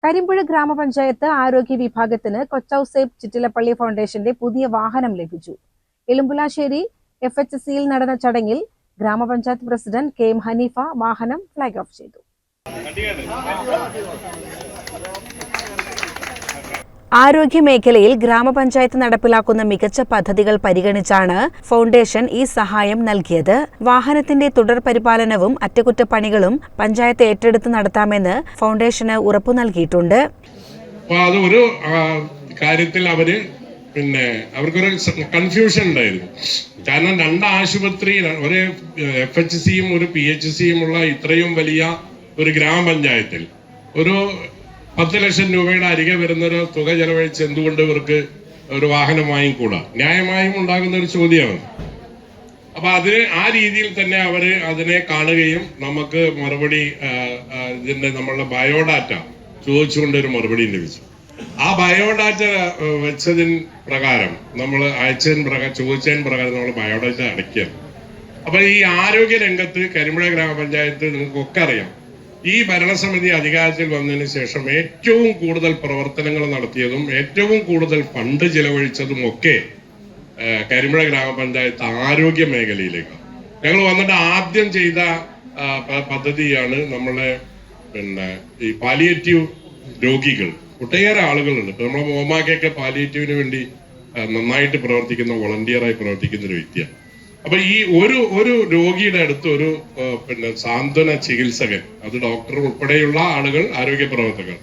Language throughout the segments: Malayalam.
കരിമ്പുഴ ഗ്രാമപഞ്ചായത്ത് ആരോഗ്യ വിഭാഗത്തിന് കൊച്ചൌസേപ്പ് ചിറ്റിലപ്പള്ളി ഫൗണ്ടേഷന്റെ പുതിയ വാഹനം ലഭിച്ചു. എലുമ്പുലാശ്ശേരി FHCയിൽ നടന്ന ചടങ്ങിൽ ഗ്രാമപഞ്ചായത്ത് പ്രസിഡന്റ് KM ഹനീഫ വാഹനം ഫ്ലാഗ് ഓഫ് ചെയ്തു. ആരോഗ്യമേഖലയിൽ ഗ്രാമപഞ്ചായത്ത് നടപ്പിലാക്കുന്ന മികച്ച പദ്ധതികൾ പരിഗണിച്ചാണ് ഫൗണ്ടേഷൻ ഈ സഹായം നൽകിയത്. വാഹനത്തിന്റെ തുടർ പരിപാലനവും അറ്റകുറ്റപ്പണികളും പഞ്ചായത്ത് ഏറ്റെടുത്ത് നടത്താമെന്ന് ഫൗണ്ടേഷന് ഉറപ്പു നൽകിയിട്ടുണ്ട്. അതൊരു കാര്യത്തിൽ അവർക്കൊരു കൺഫ്യൂഷൻ ഉണ്ടായിരുന്നു. കാരണം രണ്ട് ആശുപത്രി, ഒരു FHCയും ഒരു PHCയും ഉള്ള ഇത്രയും വലിയ ഒരു ഗ്രാമപഞ്ചായത്തിൽ ഒരു 10 ലക്ഷം രൂപയുടെ അരികെ വരുന്നൊരു തുക ചെലവഴിച്ച് എന്തുകൊണ്ട് ഇവർക്ക് ഒരു വാഹനം വാങ്ങിക്കൂടാ? ന്യായമായും ഉണ്ടാകുന്ന ഒരു ചോദ്യമാണ്. അപ്പൊ അതിന് ആ രീതിയിൽ തന്നെ അവര് അതിനെ കാണുകയും നമുക്ക് മറുപടി നമ്മളുടെ ബയോഡാറ്റ ചോദിച്ചുകൊണ്ടൊരു മറുപടി ലഭിച്ചു. ആ ബയോഡാറ്റ വെച്ചതിന് പ്രകാരം നമ്മൾ ചോദിച്ചതിന് പ്രകാരം നമ്മൾ ബയോഡാറ്റ അടയ്ക്കുകയാണ്. അപ്പൊ ഈ ആരോഗ്യ രംഗത്ത് കരിമ്പുഴ ഗ്രാമപഞ്ചായത്ത് നിങ്ങൾക്കൊക്കെ അറിയാം, ഈ ഭരണസമിതി അധികാരത്തിൽ വന്നതിന് ശേഷം ഏറ്റവും കൂടുതൽ പ്രവർത്തനങ്ങൾ നടത്തിയതും ഏറ്റവും കൂടുതൽ ഫണ്ട് ചെലവഴിച്ചതും ഒക്കെ കരിമ്പുഴ ഗ്രാമപഞ്ചായത്ത് ആരോഗ്യ മേഖലയിലേക്കാണ്. ഞങ്ങൾ വന്നിട്ട് ആദ്യം ചെയ്ത പദ്ധതിയാണ് നമ്മളെ ഈ പാലിയേറ്റീവ് രോഗികൾ. ഒട്ടേറെ ആളുകളുണ്ട്. ഇപ്പൊ നമ്മളെ മോമാക്കൊക്കെ പാലിയേറ്റീവിന് വേണ്ടി നന്നായിട്ട് പ്രവർത്തിക്കുന്ന, വോളണ്ടിയറായി പ്രവർത്തിക്കുന്ന ഒരു വ്യക്തിയാണ്. അപ്പൊ ഈ ഒരു രോഗിയുടെ അടുത്ത് ഒരു സാന്ത്വന ചികിത്സകൻ, അത് ഡോക്ടർ ഉൾപ്പെടെയുള്ള ആളുകൾ, ആരോഗ്യ പ്രവർത്തകർ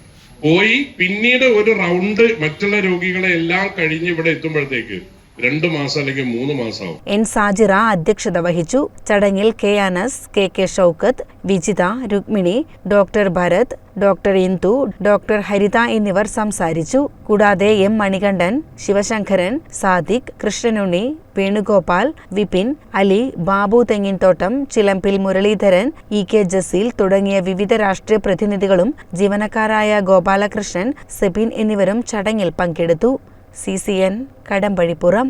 പോയി പിന്നീട് ഒരു റൗണ്ട് മറ്റുള്ള രോഗികളെ എല്ലാം കഴിഞ്ഞ് ഇവിടെ എത്തുമ്പോഴത്തേക്ക് 2 മാസം അല്ലെങ്കിൽ 3 മാസമാവും. N സാജിറ അധ്യക്ഷത വഹിച്ചു. ചടങ്ങിൽ K Anas, KK Shoukath, Vijitha, Rukmini, doctor Bharath, doctor Indu, doctor Haritha എന്നിവർ സംസാരിച്ചു. കൂടാതെ M മണികണ്ഠൻ, ശിവശങ്കരൻ, സാദിഖ്, കൃഷ്ണനുണ്ണി, വേണുഗോപാൽ, വിപിൻ, അലി, ബാബു തെങ്ങിൻതോട്ടം, ചിലമ്പിൽ മുരളീധരൻ, EK ജസീൽ തുടങ്ങിയ വിവിധ രാഷ്ട്രീയ പ്രതിനിധികളും ജീവനക്കാരായ ഗോപാലകൃഷ്ണൻ, സെബിൻ എന്നിവരും ചടങ്ങിൽ പങ്കെടുത്തു. CCN കടമ്പഴിപ്പുറം.